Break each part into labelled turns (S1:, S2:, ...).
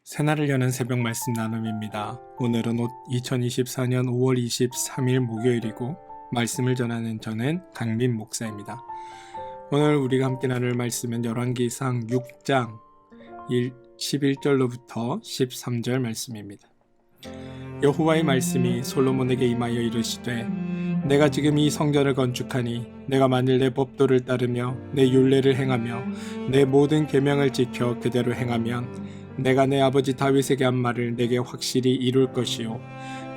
S1: 새날을 여는 새벽 말씀 나눔입니다. 오늘은 2024년 5월 23일 목요일이고 말씀을 전하는 저는 강민 목사입니다. 오늘 우리가 함께 나눌 말씀은 열왕기상 6장 11절로부터 13절 말씀입니다. 여호와의 말씀이 솔로몬에게 임하여 이르시되 내가 지금 이 성전을 건축하니 내가 만일 내 법도를 따르며 내 율례를 행하며 내 모든 계명을 지켜 그대로 행하면 내가 내 아버지 다윗에게 한 말을 내게 확실히 이룰 것이요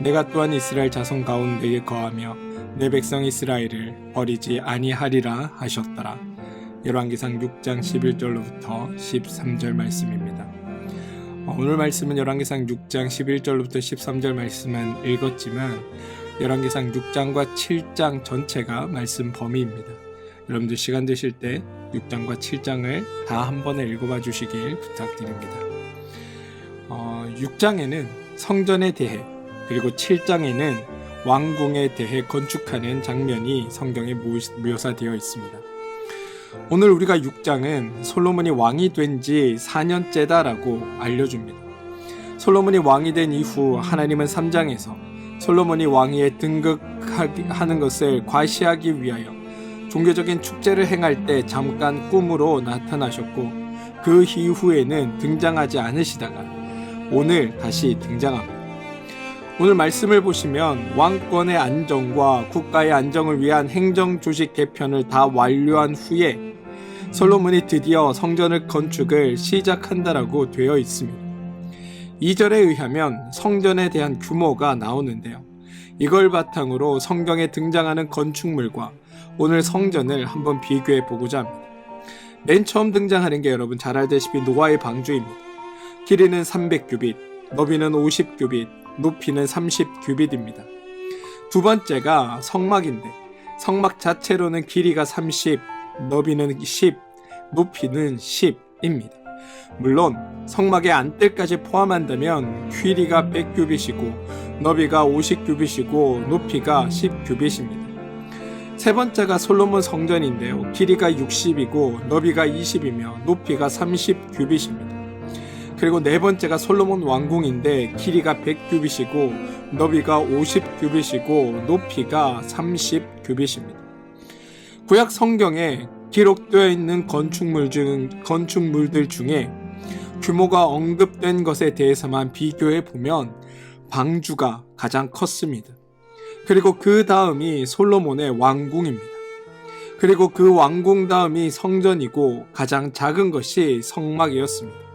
S1: 내가 또한 이스라엘 자손 가운데에 거하며 내 백성 이스라엘을 버리지 아니하리라 하셨더라. 열왕기상 6장 11절로부터 13절 말씀입니다. 오늘 말씀은 열왕기상 6장 11절로부터 13절 말씀은 읽었지만 열왕기상 6장과 7장 전체가 말씀 범위입니다. 여러분들 시간 되실 때 6장과 7장을 다 한 번에 읽어봐 주시길 부탁드립니다. 6장에는 성전에 대해 그리고 7장에는 왕궁에 대해 건축하는 장면이 성경에 묘사되어 있습니다. 오늘 우리가 6장은 솔로몬이 왕이 된 지 4년째다라고 알려줍니다. 솔로몬이 왕이 된 이후 하나님은 3장에서 솔로몬이 왕위에 등극하는 것을 과시하기 위하여 종교적인 축제를 행할 때 잠깐 꿈으로 나타나셨고 그 이후에는 등장하지 않으시다가 오늘 다시 등장합니다. 오늘 말씀을 보시면 왕권의 안정과 국가의 안정을 위한 행정 조직 개편을 다 완료한 후에 솔로몬이 드디어 성전을 건축을 시작한다라고 되어 있습니다. 2절에 의하면 성전에 대한 규모가 나오는데요. 이걸 바탕으로 성경에 등장하는 건축물과 오늘 성전을 한번 비교해 보고자 합니다. 맨 처음 등장하는 게 여러분 잘 알다시피 노아의 방주입니다. 길이는 300규빗, 너비는 50규빗, 높이는 30규빗입니다. 두 번째가 성막인데 성막 자체로는 길이가 30, 너비는 10, 높이는 10입니다. 물론 성막의 안뜰까지 포함한다면 길이가 100규빗이고 너비가 50규빗이고 높이가 10규빗입니다. 세 번째가 솔로몬 성전인데요. 길이가 60이고 너비가 20이며 높이가 30규빗입니다. 그리고 네 번째가 솔로몬 왕궁인데 길이가 100규빗이고 너비가 50규빗이고 높이가 30규빗입니다. 구약 성경에 기록되어 있는 건축물들 중에 규모가 언급된 것에 대해서만 비교해 보면 방주가 가장 컸습니다. 그리고 그 다음이 솔로몬의 왕궁입니다. 그리고 그 왕궁 다음이 성전이고 가장 작은 것이 성막이었습니다.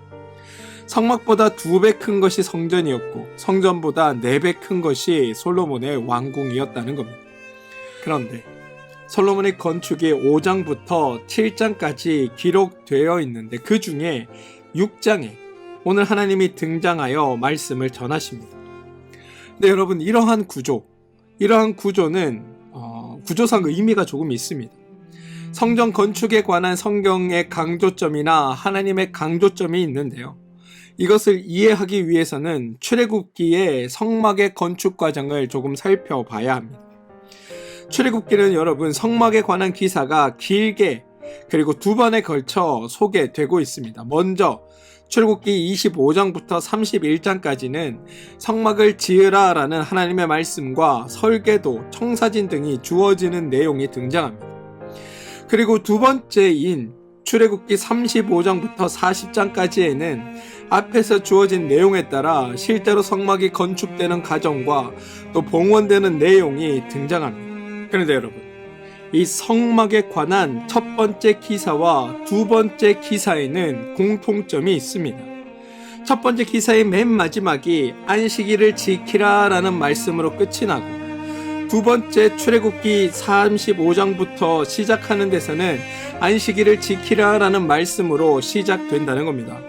S1: 성막보다 2배 큰 것이 성전이었고 성전보다 4배 큰 것이 솔로몬의 왕궁이었다는 겁니다. 그런데 솔로몬의 건축이 5장부터 7장까지 기록되어 있는데 그 중에 6장에 오늘 하나님이 등장하여 말씀을 전하십니다. 근데 여러분 이러한 구조는 구조상 의미가 조금 있습니다. 성전 건축에 관한 성경의 강조점이나 하나님의 강조점이 있는데요. 이것을 이해하기 위해서는 출애굽기의 성막의 건축 과정을 조금 살펴봐야 합니다. 출애굽기는 여러분 성막에 관한 기사가 길게 그리고 2번에 걸쳐 소개되고 있습니다. 먼저 출애굽기 25장부터 31장까지는 성막을 지으라 라는 하나님의 말씀과 설계도, 청사진 등이 주어지는 내용이 등장합니다. 그리고 두 번째인 출애굽기 35장부터 40장까지에는 앞에서 주어진 내용에 따라 실제로 성막이 건축되는 과정과 또 봉헌되는 내용이 등장합니다. 그런데 여러분, 이 성막에 관한 첫 번째 기사와 두 번째 기사에는 공통점이 있습니다. 첫 번째 기사의 맨 마지막이 안식일을 지키라 라는 말씀으로 끝이 나고 두 번째 출애굽기 35장부터 시작하는 데서는 안식일을 지키라 라는 말씀으로 시작된다는 겁니다.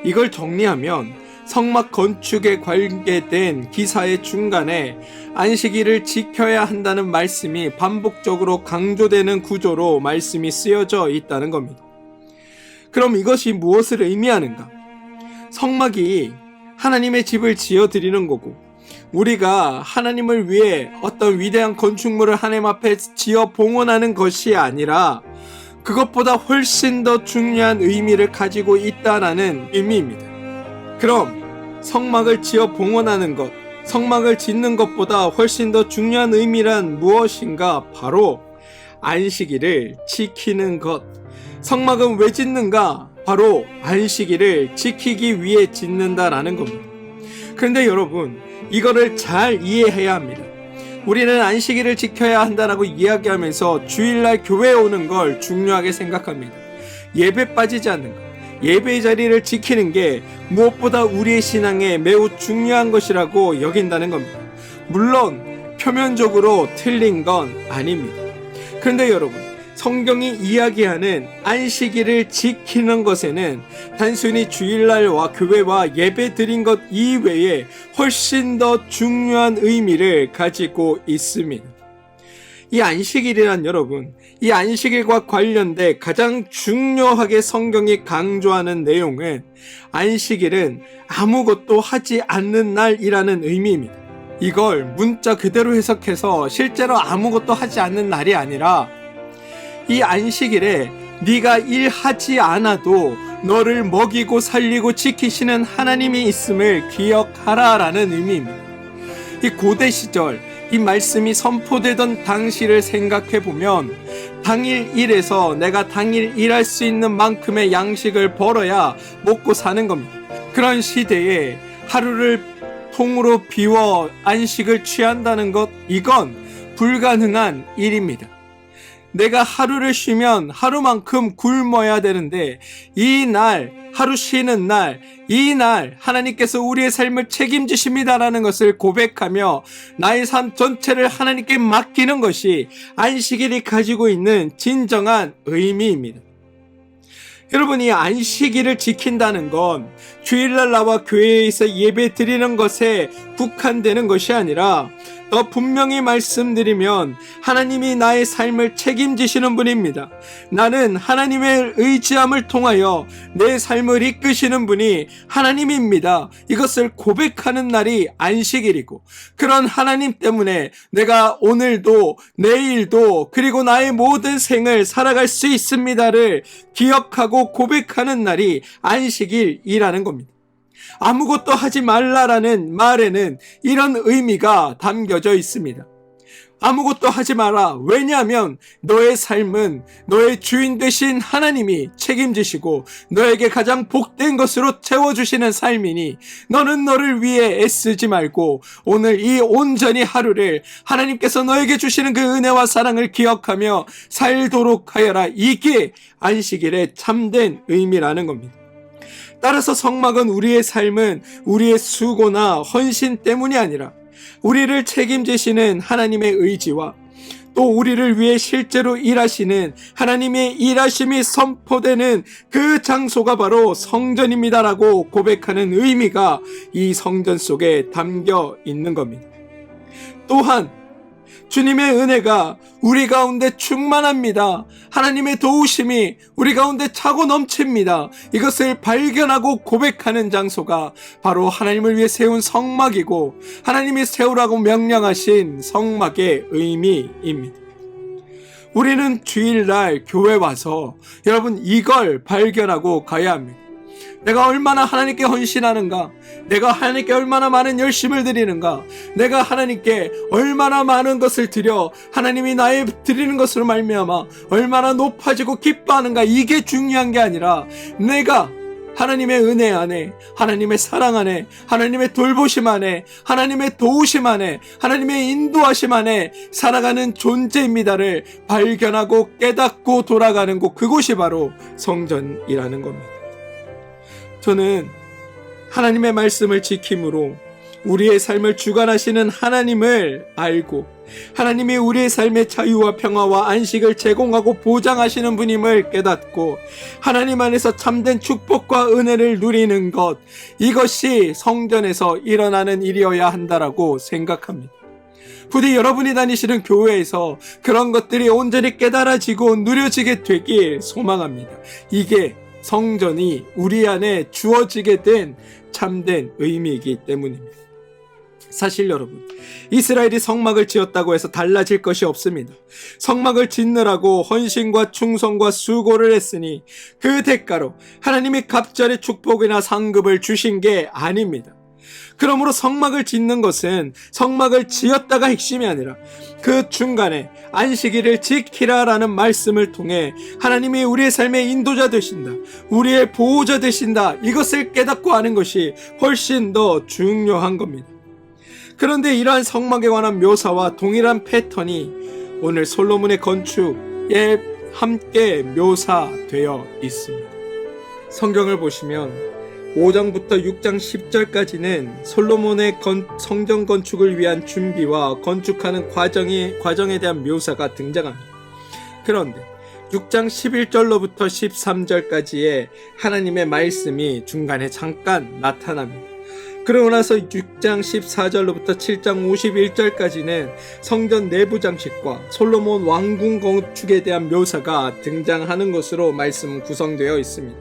S1: 이걸 정리하면 성막 건축에 관계된 기사의 중간에 안식일을 지켜야 한다는 말씀이 반복적으로 강조되는 구조로 말씀이 쓰여져 있다는 겁니다. 그럼 이것이 무엇을 의미하는가? 성막이 하나님의 집을 지어드리는 거고 우리가 하나님을 위해 어떤 위대한 건축물을 하나님 앞에 지어 봉헌하는 것이 아니라 그것보다 훨씬 더 중요한 의미를 가지고 있다라는 의미입니다. 그럼 성막을 지어 봉헌하는 것, 성막을 짓는 것보다 훨씬 더 중요한 의미란 무엇인가? 바로 안식일을 지키는 것. 성막은 왜 짓는가? 바로 안식일을 지키기 위해 짓는다라는 겁니다. 그런데 여러분, 이거를 잘 이해해야 합니다. 우리는 안식일을 지켜야 한다라고 이야기하면서 주일날 교회에 오는 걸 중요하게 생각합니다. 예배 빠지지 않는 것, 예배의 자리를 지키는 게 무엇보다 우리의 신앙에 매우 중요한 것이라고 여긴다는 겁니다. 물론 표면적으로 틀린 건 아닙니다. 그런데 여러분, 성경이 이야기하는 안식일을 지키는 것에는 단순히 주일날과 교회와 예배 드린 것 이외에 훨씬 더 중요한 의미를 가지고 있습니다. 이 안식일이란 여러분, 이 안식일과 관련돼 가장 중요하게 성경이 강조하는 내용은 안식일은 아무것도 하지 않는 날이라는 의미입니다. 이걸 문자 그대로 해석해서 실제로 아무것도 하지 않는 날이 아니라 이 안식일에 네가 일하지 않아도 너를 먹이고 살리고 지키시는 하나님이 있음을 기억하라라는 의미입니다. 이 고대 시절 이 말씀이 선포되던 당시를 생각해보면 당일 일해서 내가 당일 일할 수 있는 만큼의 양식을 벌어야 먹고 사는 겁니다. 그런 시대에 하루를 통으로 비워 안식을 취한다는 것, 이건 불가능한 일입니다. 내가 하루를 쉬면 하루만큼 굶어야 되는데 이 날, 하루 쉬는 날, 이 날 하나님께서 우리의 삶을 책임지십니다라는 것을 고백하며 나의 삶 전체를 하나님께 맡기는 것이 안식일이 가지고 있는 진정한 의미입니다. 여러분이 안식일을 지킨다는 건 주일날 나와 교회에서 예배 드리는 것에 국한되는 것이 아니라 더 분명히 말씀드리면 하나님이 나의 삶을 책임지시는 분입니다. 나는 하나님의 의지함을 통하여 내 삶을 이끄시는 분이 하나님입니다. 이것을 고백하는 날이 안식일이고, 그런 하나님 때문에 내가 오늘도 내일도 그리고 나의 모든 생을 살아갈 수 있습니다를 기억하고 고백하는 날이 안식일이라는 겁니다. 아무것도 하지 말라라는 말에는 이런 의미가 담겨져 있습니다. 아무것도 하지 마라. 왜냐하면 너의 삶은 너의 주인 되신 하나님이 책임지시고 너에게 가장 복된 것으로 채워주시는 삶이니 너는 너를 위해 애쓰지 말고 오늘 이 온전히 하루를 하나님께서 너에게 주시는 그 은혜와 사랑을 기억하며 살도록 하여라. 이게 안식일의 참된 의미라는 겁니다. 따라서 성막은 우리의 삶은 우리의 수고나 헌신 때문이 아니라 우리를 책임지시는 하나님의 의지와 또 우리를 위해 실제로 일하시는 하나님의 일하심이 선포되는 그 장소가 바로 성전입니다라고 고백하는 의미가 이 성전 속에 담겨 있는 겁니다. 또한 주님의 은혜가 우리 가운데 충만합니다. 하나님의 도우심이 우리 가운데 차고 넘칩니다. 이것을 발견하고 고백하는 장소가 바로 하나님을 위해 세운 성막이고 하나님이 세우라고 명령하신 성막의 의미입니다. 우리는 주일날 교회 와서 여러분 이걸 발견하고 가야 합니다. 내가 얼마나 하나님께 헌신하는가, 내가 하나님께 얼마나 많은 열심을 드리는가, 내가 하나님께 얼마나 많은 것을 드려 하나님이 나의 드리는 것으로 말미암아 얼마나 높아지고 기뻐하는가, 이게 중요한 게 아니라 내가 하나님의 은혜 안에, 하나님의 사랑 안에, 하나님의 돌보심 안에, 하나님의 도우심 안에, 하나님의 인도하심 안에 살아가는 존재입니다를 발견하고 깨닫고 돌아가는 곳, 그곳이 바로 성전이라는 겁니다. 저는 하나님의 말씀을 지킴으로 우리의 삶을 주관하시는 하나님을 알고 하나님이 우리의 삶의 자유와 평화와 안식을 제공하고 보장하시는 분임을 깨닫고 하나님 안에서 참된 축복과 은혜를 누리는 것, 이것이 성전에서 일어나는 일이어야 한다라고 생각합니다. 부디 여러분이 다니시는 교회에서 그런 것들이 온전히 깨달아지고 누려지게 되길 소망합니다. 이게 성전이 우리 안에 주어지게 된 참된 의미이기 때문입니다. 사실 여러분, 이스라엘이 성막을 지었다고 해서 달라질 것이 없습니다. 성막을 짓느라고 헌신과 충성과 수고를 했으니 그 대가로 하나님이 갑절의 축복이나 상급을 주신 게 아닙니다. 그러므로 성막을 짓는 것은 성막을 지었다가 핵심이 아니라 그 중간에 안식일을 지키라라는 말씀을 통해 하나님이 우리의 삶의 인도자 되신다, 우리의 보호자 되신다, 이것을 깨닫고 아는 것이 훨씬 더 중요한 겁니다. 그런데 이러한 성막에 관한 묘사와 동일한 패턴이 오늘 솔로몬의 건축에 함께 묘사되어 있습니다. 성경을 보시면 5장부터 6장 10절까지는 솔로몬의 성전 건축을 위한 준비와 건축하는 과정에 대한 묘사가 등장합니다. 그런데 6장 11절로부터 13절까지의 하나님의 말씀이 중간에 잠깐 나타납니다. 그러고 나서 6장 14절로부터 7장 51절까지는 성전 내부 장식과 솔로몬 왕궁 건축에 대한 묘사가 등장하는 것으로 말씀은 구성되어 있습니다.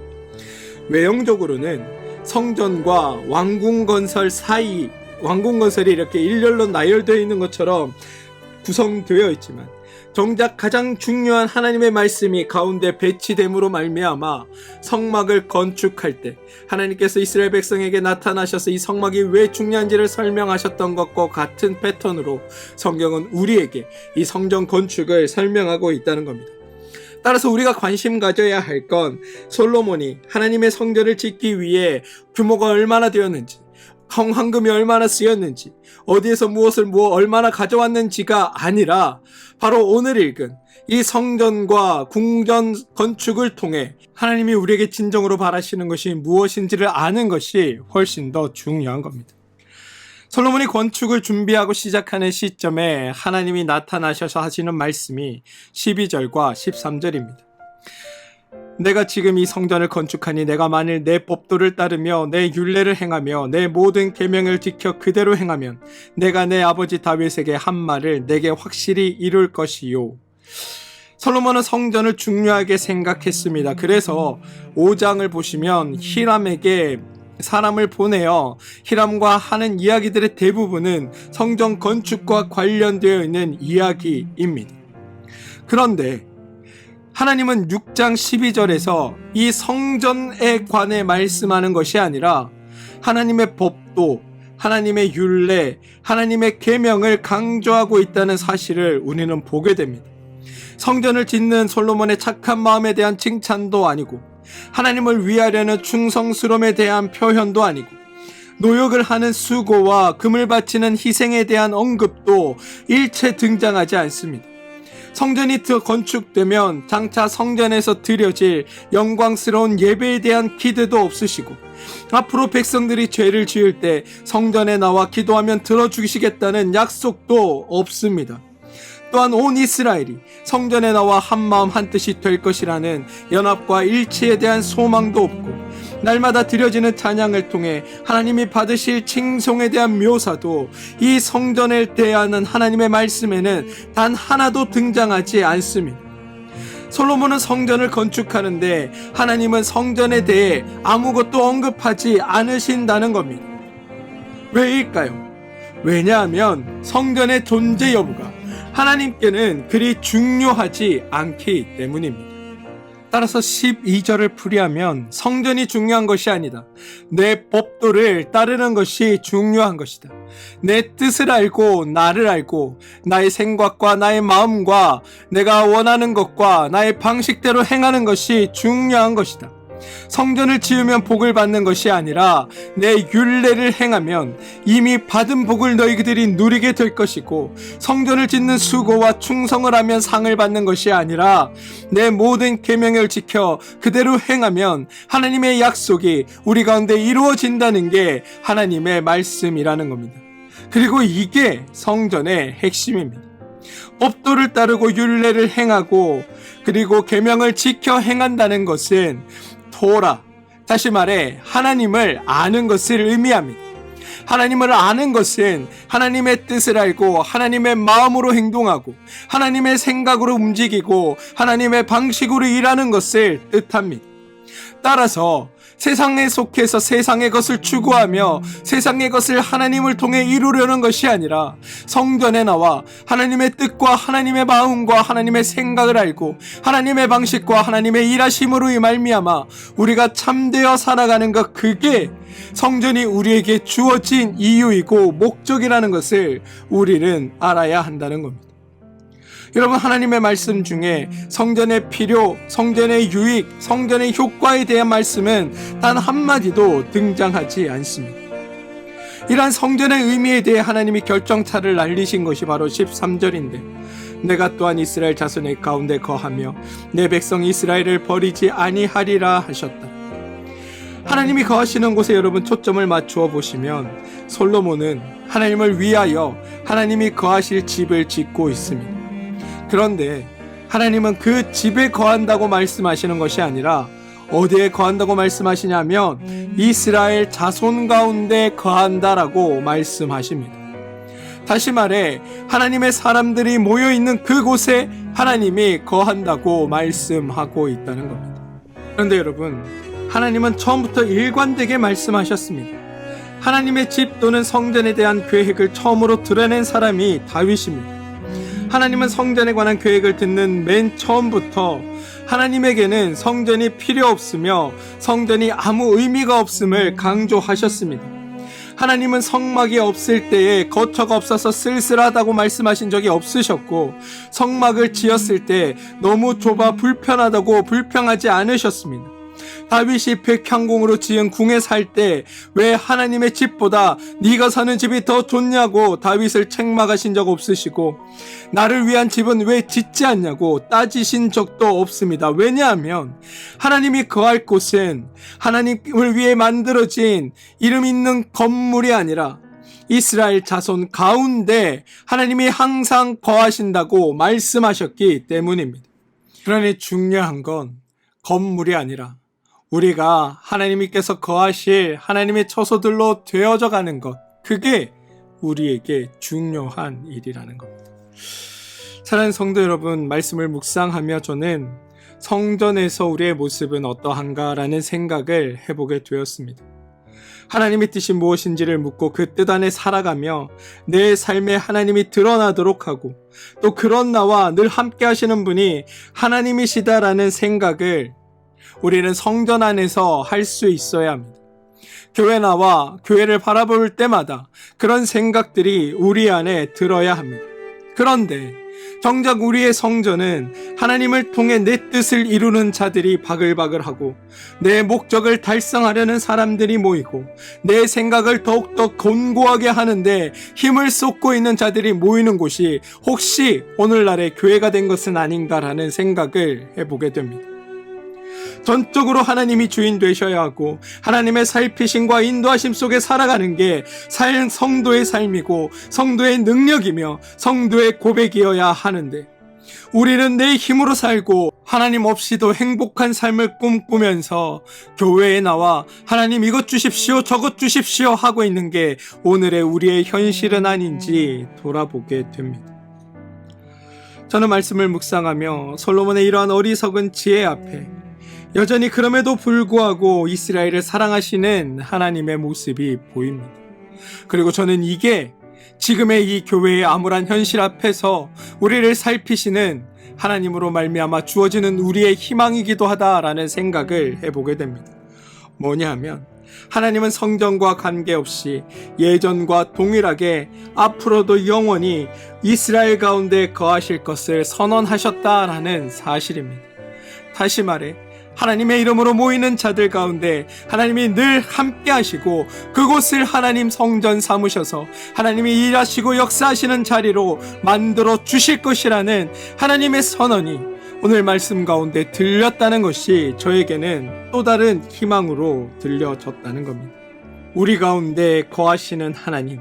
S1: 외형적으로는 성전과 왕궁 건설 사이, 왕궁 건설이 이렇게 일렬로 나열되어 있는 것처럼 구성되어 있지만 정작 가장 중요한 하나님의 말씀이 가운데 배치됨으로 말미암아 성막을 건축할 때 하나님께서 이스라엘 백성에게 나타나셔서 이 성막이 왜 중요한지를 설명하셨던 것과 같은 패턴으로 성경은 우리에게 이 성전 건축을 설명하고 있다는 겁니다. 따라서 우리가 관심 가져야 할 건 솔로몬이 하나님의 성전을 짓기 위해 규모가 얼마나 되었는지, 황금이 얼마나 쓰였는지, 어디에서 무엇을 얼마나 가져왔는지가 아니라 바로 오늘 읽은 이 성전과 궁전 건축을 통해 하나님이 우리에게 진정으로 바라시는 것이 무엇인지를 아는 것이 훨씬 더 중요한 겁니다. 솔로몬이 건축을 준비하고 시작하는 시점에 하나님이 나타나셔서 하시는 말씀이 12절과 13절입니다. 내가 지금 이 성전을 건축하니 내가 만일 내 법도를 따르며 내 율례를 행하며 내 모든 계명을 지켜 그대로 행하면 내가 내 아버지 다윗에게 한 말을 내게 확실히 이룰 것이요. 솔로몬은 성전을 중요하게 생각했습니다. 그래서 5장을 보시면 히람에게 사람을 보내어 히람과 하는 이야기들의 대부분은 성전 건축과 관련되어 있는 이야기입니다. 그런데 하나님은 6장 12절에서 이 성전에 관해 말씀하는 것이 아니라 하나님의 법도, 하나님의 율례, 하나님의 계명을 강조하고 있다는 사실을 우리는 보게 됩니다. 성전을 짓는 솔로몬의 착한 마음에 대한 칭찬도 아니고 하나님을 위하려는 충성스러움에 대한 표현도 아니고 노역을 하는 수고와 금을 바치는 희생에 대한 언급도 일체 등장하지 않습니다. 성전이 건축되면 장차 성전에서 드려질 영광스러운 예배에 대한 기대도 없으시고 앞으로 백성들이 죄를 지을 때 성전에 나와 기도하면 들어주시겠다는 약속도 없습니다. 또한 온 이스라엘이 성전에 나와 한마음 한뜻이 될 것이라는 연합과 일치에 대한 소망도 없고 날마다 드려지는 찬양을 통해 하나님이 받으실 칭송에 대한 묘사도 이 성전에 대한 하나님의 말씀에는 단 하나도 등장하지 않습니다. 솔로몬은 성전을 건축하는데 하나님은 성전에 대해 아무것도 언급하지 않으신다는 겁니다. 왜일까요? 왜냐하면 성전의 존재 여부가 하나님께는 그리 중요하지 않기 때문입니다. 따라서 12절을 풀이하면 성전이 중요한 것이 아니다. 내 법도를 따르는 것이 중요한 것이다. 내 뜻을 알고 나를 알고 나의 생각과 나의 마음과 내가 원하는 것과 나의 방식대로 행하는 것이 중요한 것이다. 성전을 지으면 복을 받는 것이 아니라 내 율례를 행하면 이미 받은 복을 너희들이 누리게 될 것이고 성전을 짓는 수고와 충성을 하면 상을 받는 것이 아니라 내 모든 계명을 지켜 그대로 행하면 하나님의 약속이 우리 가운데 이루어진다는 게 하나님의 말씀이라는 겁니다. 그리고 이게 성전의 핵심입니다. 법도를 따르고 율례를 행하고 그리고 계명을 지켜 행한다는 것은 토라, 다시 말해 하나님을 아는 것을 의미합니다. 하나님을 아는 것은 하나님의 뜻을 알고 하나님의 마음으로 행동하고 하나님의 생각으로 움직이고 하나님의 방식으로 일하는 것을 뜻합니다. 따라서 세상에 속해서 세상의 것을 추구하며 세상의 것을 하나님을 통해 이루려는 것이 아니라 성전에 나와 하나님의 뜻과 하나님의 마음과 하나님의 생각을 알고 하나님의 방식과 하나님의 일하심으로 말미암아 우리가 참되어 살아가는 것, 그게 성전이 우리에게 주어진 이유이고 목적이라는 것을 우리는 알아야 한다는 겁니다. 여러분, 하나님의 말씀 중에 성전의 필요, 성전의 유익, 성전의 효과에 대한 말씀은 단 한마디도 등장하지 않습니다. 이러한 성전의 의미에 대해 하나님이 결정타를 날리신 것이 바로 13절인데, 내가 또한 이스라엘 자손의 가운데 거하며 내 백성 이스라엘을 버리지 아니하리라 하셨다. 하나님이 거하시는 곳에 여러분 초점을 맞추어 보시면 솔로몬은 하나님을 위하여 하나님이 거하실 집을 짓고 있습니다. 그런데 하나님은 그 집에 거한다고 말씀하시는 것이 아니라 어디에 거한다고 말씀하시냐면 이스라엘 자손 가운데 거한다라고 말씀하십니다. 다시 말해 하나님의 사람들이 모여있는 그곳에 하나님이 거한다고 말씀하고 있다는 겁니다. 그런데 여러분, 하나님은 처음부터 일관되게 말씀하셨습니다. 하나님의 집 또는 성전에 대한 계획을 처음으로 드러낸 사람이 다윗입니다. 하나님은 성전에 관한 계획을 듣는 맨 처음부터 하나님에게는 성전이 필요 없으며 성전이 아무 의미가 없음을 강조하셨습니다. 하나님은 성막이 없을 때에 거처가 없어서 쓸쓸하다고 말씀하신 적이 없으셨고, 성막을 지었을 때 너무 좁아 불편하다고 불평하지 않으셨습니다. 다윗이 백향공으로 지은 궁에 살 때 왜 하나님의 집보다 네가 사는 집이 더 좋냐고 다윗을 책망하신 적 없으시고, 나를 위한 집은 왜 짓지 않냐고 따지신 적도 없습니다. 왜냐하면 하나님이 거할 곳은 하나님을 위해 만들어진 이름 있는 건물이 아니라 이스라엘 자손 가운데 하나님이 항상 거하신다고 말씀하셨기 때문입니다. 그러니 중요한 건 건물이 아니라 우리가 하나님께서 거하실 하나님의 처소들로 되어져 가는 것, 그게 우리에게 중요한 일이라는 겁니다. 사랑하는 성도 여러분, 말씀을 묵상하며 저는 성전에서 우리의 모습은 어떠한가라는 생각을 해보게 되었습니다. 하나님의 뜻이 무엇인지를 묻고 그 뜻 안에 살아가며 내 삶에 하나님이 드러나도록 하고, 또 그런 나와 늘 함께 하시는 분이 하나님이시다라는 생각을 우리는 성전 안에서 할 수 있어야 합니다. 교회 나와 교회를 바라볼 때마다 그런 생각들이 우리 안에 들어야 합니다. 그런데 정작 우리의 성전은 하나님을 통해 내 뜻을 이루는 자들이 바글바글하고, 내 목적을 달성하려는 사람들이 모이고, 내 생각을 더욱더 곤고하게 하는데 힘을 쏟고 있는 자들이 모이는 곳이 혹시 오늘날의 교회가 된 것은 아닌가라는 생각을 해보게 됩니다. 전적으로 하나님이 주인 되셔야 하고 하나님의 살피심과 인도하심 속에 살아가는 게 성도의 삶이고 성도의 능력이며 성도의 고백이어야 하는데, 우리는 내 힘으로 살고 하나님 없이도 행복한 삶을 꿈꾸면서 교회에 나와 하나님 이것 주십시오 저것 주십시오 하고 있는 게 오늘의 우리의 현실은 아닌지 돌아보게 됩니다. 저는 말씀을 묵상하며 솔로몬의 이러한 어리석은 지혜 앞에 여전히 그럼에도 불구하고 이스라엘을 사랑하시는 하나님의 모습이 보입니다. 그리고 저는 이게 지금의 이 교회의 암울한 현실 앞에서 우리를 살피시는 하나님으로 말미암아 주어지는 우리의 희망이기도 하다라는 생각을 해보게 됩니다. 뭐냐 하면 하나님은 성전과 관계없이 예전과 동일하게 앞으로도 영원히 이스라엘 가운데 거하실 것을 선언하셨다라는 사실입니다. 다시 말해 하나님의 이름으로 모이는 자들 가운데 하나님이 늘 함께 하시고 그곳을 하나님 성전 삼으셔서 하나님이 일하시고 역사하시는 자리로 만들어 주실 것이라는 하나님의 선언이 오늘 말씀 가운데 들렸다는 것이 저에게는 또 다른 희망으로 들려졌다는 겁니다. 우리 가운데 거하시는 하나님,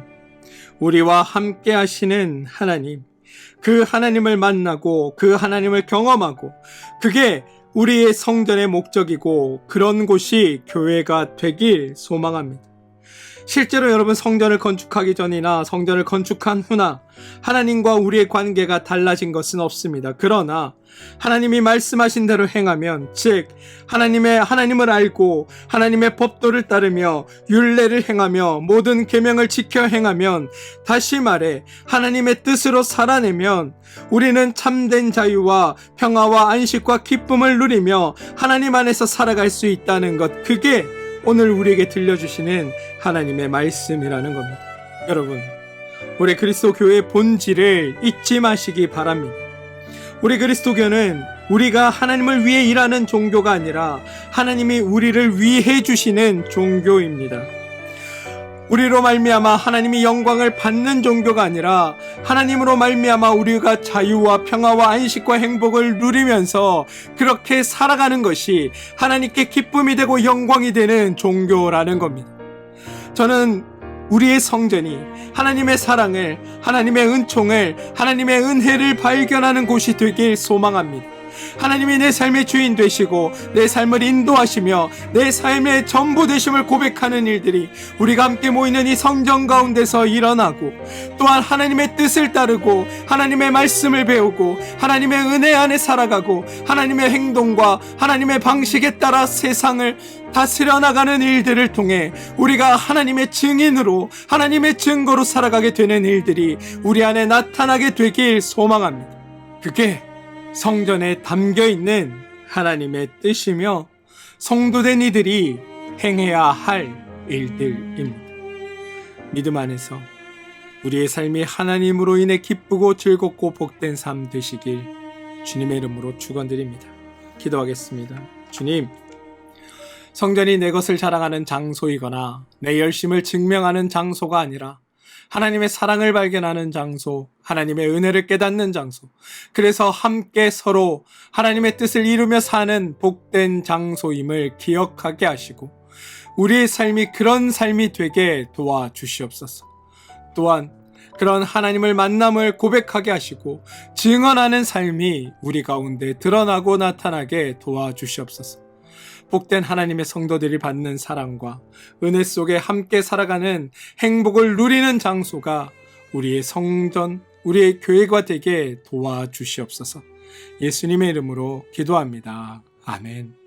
S1: 우리와 함께 하시는 하나님, 그 하나님을 만나고 그 하나님을 경험하고 그게 우리의 성전의 목적이고 그런 곳이 교회가 되길 소망합니다. 실제로 여러분, 성전을 건축하기 전이나 성전을 건축한 후나 하나님과 우리의 관계가 달라진 것은 없습니다. 그러나 하나님이 말씀하신 대로 행하면, 즉 하나님을 알고 하나님의 법도를 따르며 율례를 행하며 모든 계명을 지켜 행하면, 다시 말해 하나님의 뜻으로 살아내면 우리는 참된 자유와 평화와 안식과 기쁨을 누리며 하나님 안에서 살아갈 수 있다는 것, 그게 오늘 우리에게 들려주시는 하나님의 말씀이라는 겁니다. 여러분, 우리 그리스도 교회의 본질을 잊지 마시기 바랍니다. 우리 그리스도교는 우리가 하나님을 위해 일하는 종교가 아니라 하나님이 우리를 위해 주시는 종교입니다. 우리로 말미암아 하나님이 영광을 받는 종교가 아니라 하나님으로 말미암아 우리가 자유와 평화와 안식과 행복을 누리면서 그렇게 살아가는 것이 하나님께 기쁨이 되고 영광이 되는 종교라는 겁니다. 저는 우리의 성전이 하나님의 사랑을, 하나님의 은총을, 하나님의 은혜를 발견하는 곳이 되길 소망합니다. 하나님이 내 삶의 주인 되시고 내 삶을 인도하시며 내 삶의 전부 되심을 고백하는 일들이 우리가 함께 모이는 이 성전 가운데서 일어나고, 또한 하나님의 뜻을 따르고 하나님의 말씀을 배우고 하나님의 은혜 안에 살아가고 하나님의 행동과 하나님의 방식에 따라 세상을 다스려 나가는 일들을 통해 우리가 하나님의 증인으로, 하나님의 증거로 살아가게 되는 일들이 우리 안에 나타나게 되길 소망합니다. 그게 성전에 담겨있는 하나님의 뜻이며 성도된 이들이 행해야 할 일들입니다. 믿음 안에서 우리의 삶이 하나님으로 인해 기쁘고 즐겁고 복된 삶 되시길 주님의 이름으로 축원드립니다. 기도하겠습니다. 주님, 성전이 내 것을 자랑하는 장소이거나 내 열심을 증명하는 장소가 아니라 하나님의 사랑을 발견하는 장소, 하나님의 은혜를 깨닫는 장소, 그래서 함께 서로 하나님의 뜻을 이루며 사는 복된 장소임을 기억하게 하시고 우리의 삶이 그런 삶이 되게 도와주시옵소서. 또한 그런 하나님을 만남을 고백하게 하시고 증언하는 삶이 우리 가운데 드러나고 나타나게 도와주시옵소서. 복된 하나님의 성도들이 받는 사랑과 은혜 속에 함께 살아가는 행복을 누리는 장소가 우리의 성전, 우리의 교회가 되게 도와주시옵소서. 예수님의 이름으로 기도합니다. 아멘.